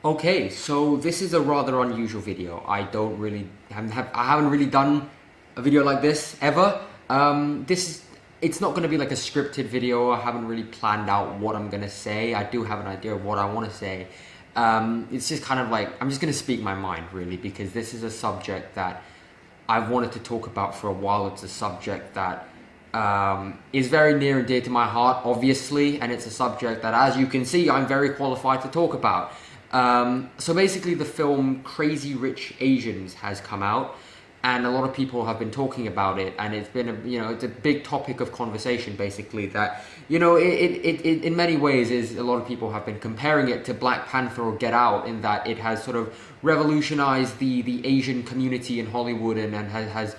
Okay, so this is a rather unusual video. I haven't really done a video like this ever. It's not going to be like a scripted video. I haven't really planned out what I'm going to say. I do have an idea of what I want to say. It's just kind of like, I'm just going to speak my mind really, because this is a subject that I've wanted to talk about for a while. It's a subject that is very near and dear to my heart, obviously, and it's a subject that, as you can see, I'm very qualified to talk about. So basically the film Crazy Rich Asians has come out, and a lot of people have been talking about it, and it's been it's a big topic of conversation, basically, that it in many ways is, a lot of people have been comparing it to Black Panther or Get Out, in that it has sort of revolutionized the Asian community in Hollywood, and has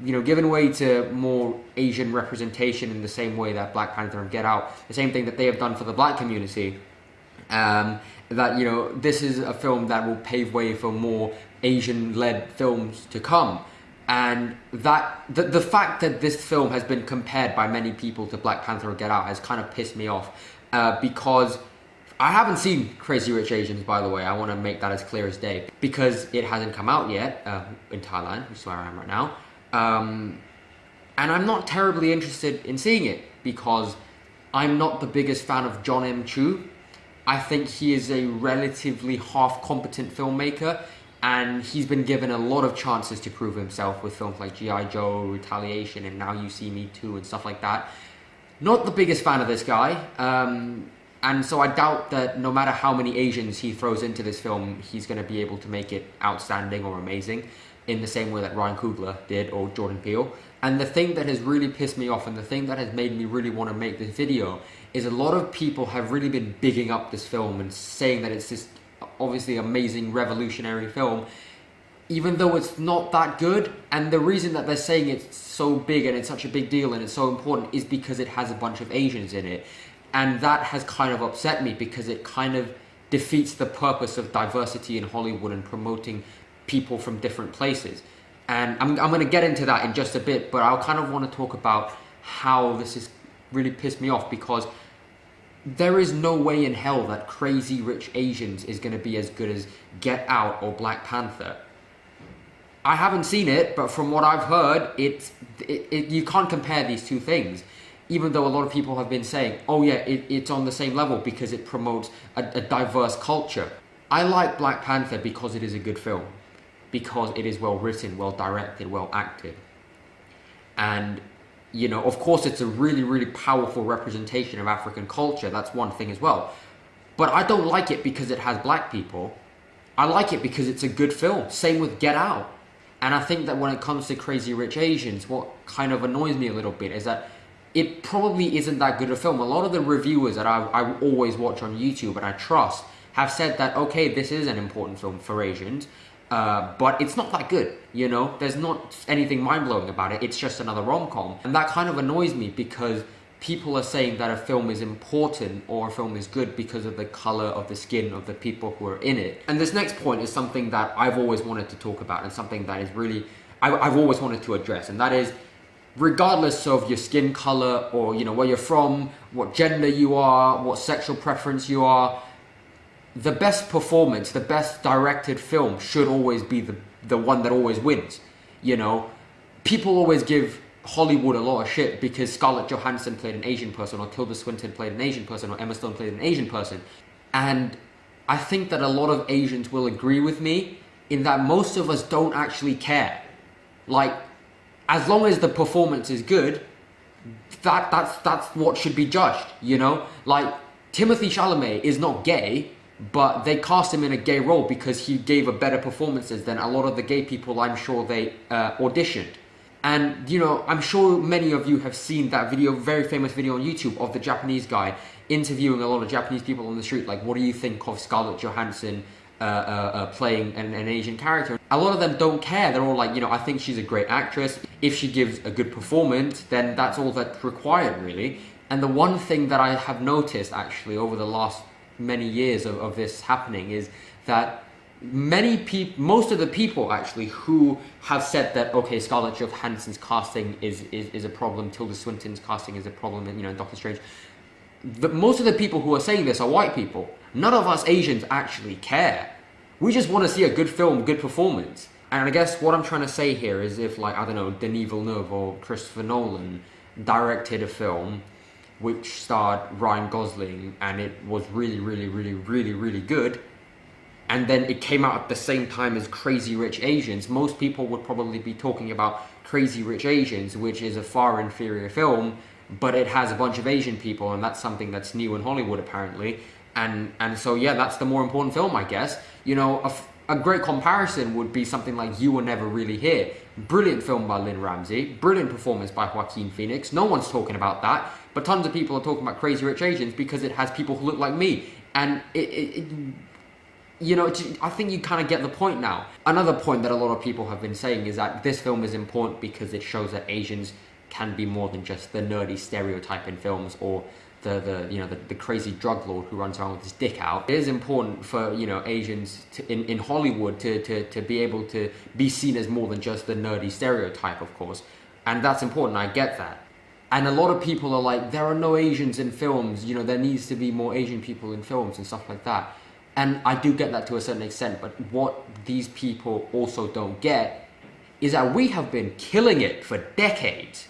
given way to more Asian representation in the same way that Black Panther and Get Out, the same thing that they have done for the black community. This is a film that will pave way for more Asian-led films to come, and that the fact that this film has been compared by many people to Black Panther or Get Out has kind of pissed me off, because I haven't seen Crazy Rich Asians, by the way. I want to make that as clear as day, because it hasn't come out yet in Thailand, which is where I am right now, and I'm not terribly interested in seeing it, because I'm not the biggest fan of John M. Chu. I think he is a relatively half-competent filmmaker, and he's been given a lot of chances to prove himself with films like G.I. Joe, Retaliation, and Now You See Me Too, and stuff like that. Not the biggest fan of this guy, and so I doubt that no matter how many Asians he throws into this film, he's going to be able to make it outstanding or amazing, in the same way that Ryan Coogler did, or Jordan Peele. And the thing that has really pissed me off, and the thing that has made me really want to make this video, is a lot of people have really been bigging up this film and saying that it's this obviously amazing revolutionary film, even though it's not that good. And the reason that they're saying it's so big and it's such a big deal and it's so important is because it has a bunch of Asians in it. And that has kind of upset me, because it kind of defeats the purpose of diversity in Hollywood and promoting people from different places. And I'm going to get into that in just a bit, but I kind of want to talk about how this has really pissed me off, because there is no way in hell that Crazy Rich Asians is going to be as good as Get Out or Black Panther. I haven't seen it, but from what I've heard, you can't compare these two things, even though a lot of people have been saying, oh yeah, it's on the same level because it promotes a diverse culture. I like Black Panther because it is a good film, because it is well written, well directed, well acted. And, of course it's a really, really powerful representation of African culture. That's one thing as well. But I don't like it because it has black people. I like it because it's a good film. Same with Get Out. And I think that when it comes to Crazy Rich Asians, what kind of annoys me a little bit is that it probably isn't that good a film. A lot of the reviewers that I always watch on YouTube and I trust have said that, okay, this is an important film for Asians, but it's not that good, There's not anything mind-blowing about it. It's just another rom-com. And that kind of annoys me, because people are saying that a film is important or a film is good because of the color of the skin of the people who are in it. And this next point is something that I've always wanted to talk about, and something that is really, I've always wanted to address, and that is, regardless of your skin color or, where you're from, what gender you are, what sexual preference you are, the best performance, the best directed film should always be the one that always wins. People always give Hollywood a lot of shit because Scarlett Johansson played an Asian person, or Tilda Swinton played an Asian person, or Emma Stone played an Asian person. And I think that a lot of Asians will agree with me in that most of us don't actually care. Like, as long as the performance is good, that's what should be judged, Like, Timothée Chalamet is not gay, but they cast him in a gay role because he gave a better performances than a lot of the gay people I'm sure they auditioned. And, I'm sure many of you have seen that video, very famous video on YouTube, of the Japanese guy interviewing a lot of Japanese people on the street, like, what do you think of Scarlett Johansson playing an Asian character? A lot of them don't care. They're all like, I think she's a great actress. If she gives a good performance, then that's all that's required, really. And the one thing that I have noticed, actually, over the last many years of this happening, is that most of the people actually who have said that, okay, Scarlett Johansson's casting is a problem, Tilda Swinton's casting is a problem, in Doctor Strange, most of the people who are saying this are white people. None of us Asians actually care. We just want to see a good film, good performance. And I guess what I'm trying to say here is if, like, I don't know, Denis Villeneuve or Christopher Nolan directed a film which starred Ryan Gosling and it was really, really, really, really, really good, and then it came out at the same time as Crazy Rich Asians, most people would probably be talking about Crazy Rich Asians, which is a far inferior film, but it has a bunch of Asian people, and that's something that's new in Hollywood apparently. And so yeah, that's the more important film, I guess. You know, a great comparison would be something like You Were Never Really Here. Brilliant film by Lynn Ramsey, brilliant performance by Joaquin Phoenix. No one's talking about that, but tons of people are talking about Crazy Rich Asians because it has people who look like me. And you know, I think you kind of get the point now. Another point that a lot of people have been saying is that this film is important because it shows that Asians can be more than just the nerdy stereotype in films or the crazy drug lord who runs around with his dick out. It is important for, you know, Asians in Hollywood to be able to be seen as more than just the nerdy stereotype, of course. And that's important, I get that. And a lot of people are like, there are no Asians in films, you know, there needs to be more Asian people in films and stuff like that. And I do get that to a certain extent, but what these people also don't get is that we have been killing it for decades.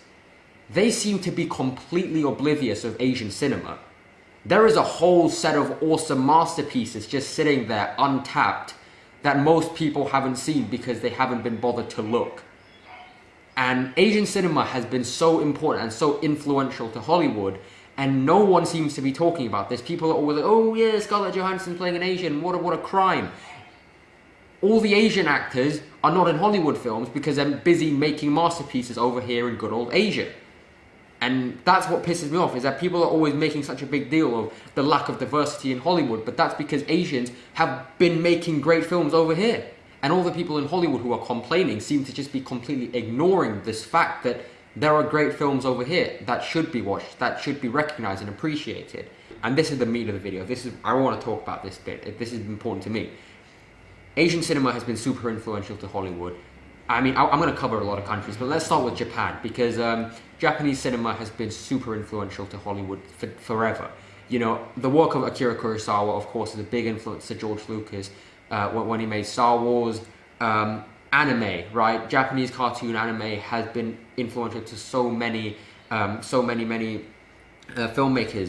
They seem to be completely oblivious of Asian cinema. There is a whole set of awesome masterpieces just sitting there untapped that most people haven't seen because they haven't been bothered to look. And Asian cinema has been so important and so influential to Hollywood, and no one seems to be talking about this. People are always like, oh yeah, Scarlett Johansson playing an Asian, what a crime. All the Asian actors are not in Hollywood films because they're busy making masterpieces over here in good old Asia. And that's what pisses me off, is that people are always making such a big deal of the lack of diversity in Hollywood, but that's because Asians have been making great films over here. And all the people in Hollywood who are complaining seem to just be completely ignoring this fact that there are great films over here that should be watched, that should be recognized and appreciated. And this is the meat of the video. I want to talk about this bit. This is important to me. Asian cinema has been super influential to Hollywood. I mean, I'm going to cover a lot of countries, but let's start with Japan, because Japanese cinema has been super influential to Hollywood forever. You know, the work of Akira Kurosawa, of course, is a big influence to George Lucas when he made Star Wars. Anime, right? Japanese cartoon anime has been influential to so many filmmakers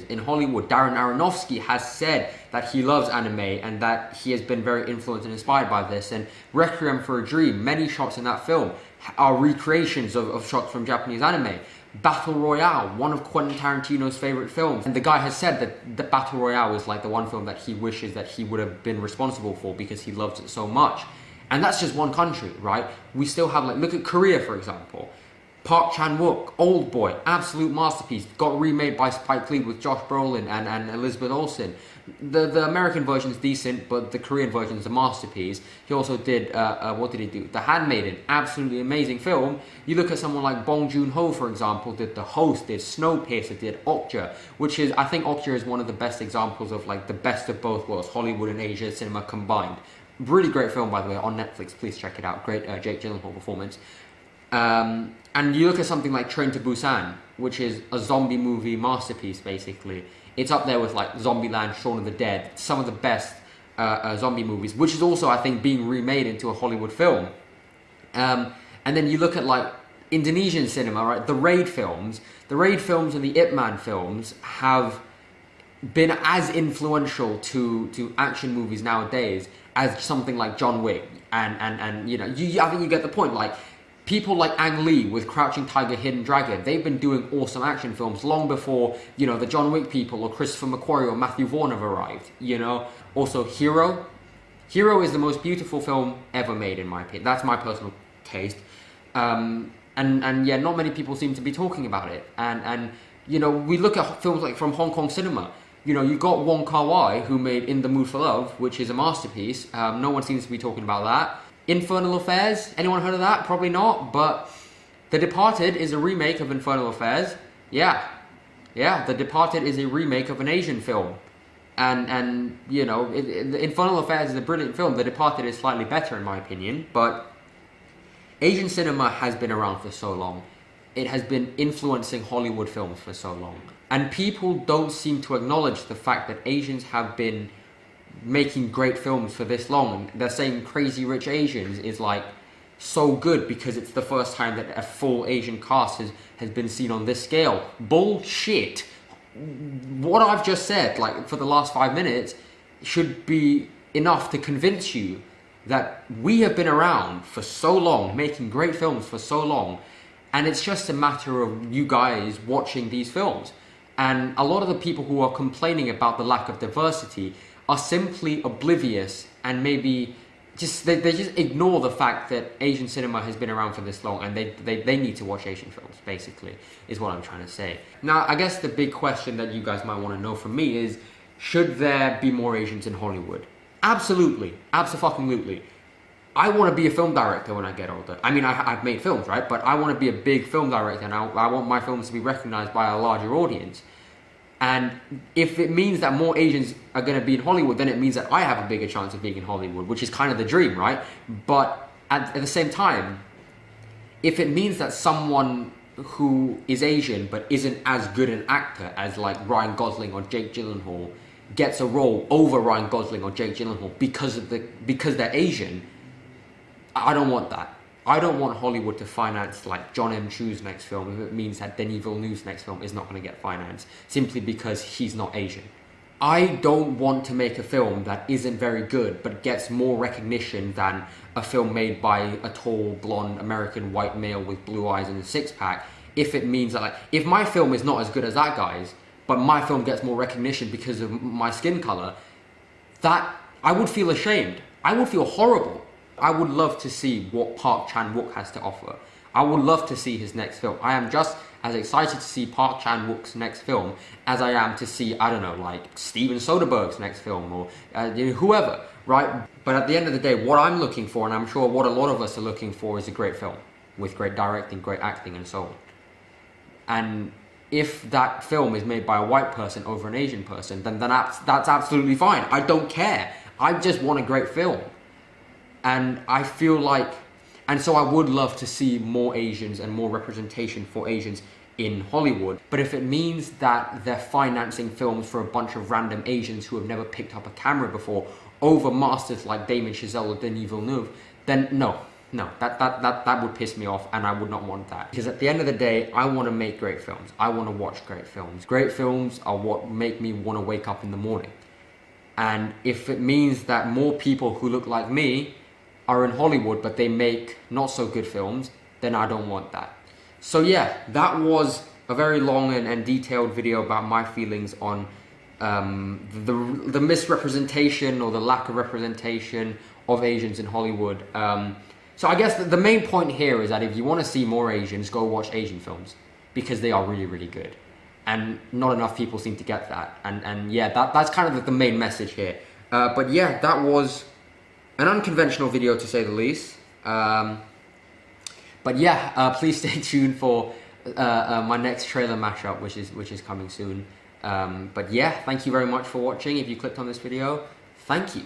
in Hollywood. Darren Aronofsky has said that he loves anime and that he has been very influenced and inspired by this. And Requiem for a Dream, many shots in that film are recreations of shots from Japanese anime. Battle Royale, one of Quentin Tarantino's favorite films. And the guy has said that the Battle Royale is like the one film that he wishes that he would have been responsible for because he loves it so much. And that's just one country, right? We still have, like, look at Korea, for example. Park Chan-wook, Old Boy, absolute masterpiece. Got remade by Spike Lee with Josh Brolin and Elizabeth Olsen. The American version is decent, but the Korean version is a masterpiece. He also did, what did he do? The Handmaiden, absolutely amazing film. You look at someone like Bong Joon-ho, for example, did The Host, did Snowpiercer, did Okja, which is, I think Okja is one of the best examples of, like, the best of both worlds, Hollywood and Asia cinema combined. Really great film, by the way, on Netflix. Please check it out. Great Jake Gyllenhaal performance. And you look at something like Train to Busan, which is a zombie movie masterpiece, basically. It's up there with, like, Zombieland, Shaun of the Dead, some of the best zombie movies, which is also, I think, being remade into a Hollywood film. And then you look at, like, Indonesian cinema, right? The Raid films and the Ip Man films have been as influential to action movies nowadays as something like John Wick. And you know, I think you get the point. Like, people like Ang Lee with Crouching Tiger, Hidden Dragon, they've been doing awesome action films long before, you know, the John Wick people or Christopher McQuarrie or Matthew Vaughn have arrived, you know. Also, Hero is the most beautiful film ever made, in my opinion. That's my personal taste. And yeah, not many people seem to be talking about it. And you know, we look at films like from Hong Kong cinema. You know, you got Wong Kar-wai, who made In the Mood for Love, which is a masterpiece. No one seems to be talking about that. Infernal Affairs, anyone heard of that? Probably not, but The Departed is a remake of Infernal Affairs. Yeah, The Departed is a remake of an Asian film. And you know, Infernal Affairs is a brilliant film. The Departed is slightly better, in my opinion, but Asian cinema has been around for so long. It has been influencing Hollywood films for so long. And people don't seem to acknowledge the fact that Asians have been making great films for this long. And they're saying Crazy Rich Asians is like so good because it's the first time that a full Asian cast has been seen on this scale. Bullshit. What I've just said, like for the last 5 minutes, should be enough to convince you that we have been around for so long, making great films for so long, and it's just a matter of you guys watching these films. And a lot of the people who are complaining about the lack of diversity are simply oblivious, and maybe just they just ignore the fact that Asian cinema has been around for this long, and they need to watch Asian films, basically, is what I'm trying to say. Now, I guess the big question that you guys might want to know from me is, should there be more Asians in Hollywood? Absolutely. Abso-fucking-lutely. I want to be a film director when I get older. I mean, I've made films, right? But I want to be a big film director, and I want my films to be recognized by a larger audience. And if it means that more Asians are going to be in Hollywood, then it means that I have a bigger chance of being in Hollywood, which is kind of the dream, right? But at the same time, if it means that someone who is Asian but isn't as good an actor as like Ryan Gosling or Jake Gyllenhaal gets a role over Ryan Gosling or Jake Gyllenhaal because they're Asian, I don't want that. I don't want Hollywood to finance like John M. Chu's next film if it means that Denis Villeneuve's next film is not going to get financed simply because he's not Asian. I don't want to make a film that isn't very good but gets more recognition than a film made by a tall, blonde, American white male with blue eyes and a six-pack if it means that, like, if my film is not as good as that guy's, but my film gets more recognition because of my skin color, that I would feel ashamed. I would feel horrible. I would love to see what Park Chan-wook has to offer. I would love to see his next film. I am just as excited to see Park Chan-wook's next film as I am to see, I don't know, like Steven Soderbergh's next film or whoever, right? But at the end of the day, what I'm looking for, and I'm sure what a lot of us are looking for, is a great film with great directing, great acting, and so on. And if that film is made by a white person over an Asian person, then that's absolutely fine. I don't care. I just want a great film. And I feel like, and so I would love to see more Asians and more representation for Asians in Hollywood. But if it means that they're financing films for a bunch of random Asians who have never picked up a camera before over masters like Damien Chazelle or Denis Villeneuve, then no, that would piss me off, and I would not want that. Because at the end of the day, I want to make great films. I want to watch great films. Great films are what make me want to wake up in the morning. And if it means that more people who look like me are in Hollywood, but they make not so good films, then I don't want that. So yeah, that was a very long and detailed video about my feelings on the misrepresentation or the lack of representation of Asians in Hollywood. So I guess the main point here is that if you want to see more Asians, go watch Asian films, because they are really, really good. And not enough people seem to get that. And yeah, that's kind of the main message here. But yeah, that was an unconventional video, to say the least. But yeah, please stay tuned for my next trailer mashup, which is coming soon. But yeah, thank you very much for watching. If you clicked on this video, thank you.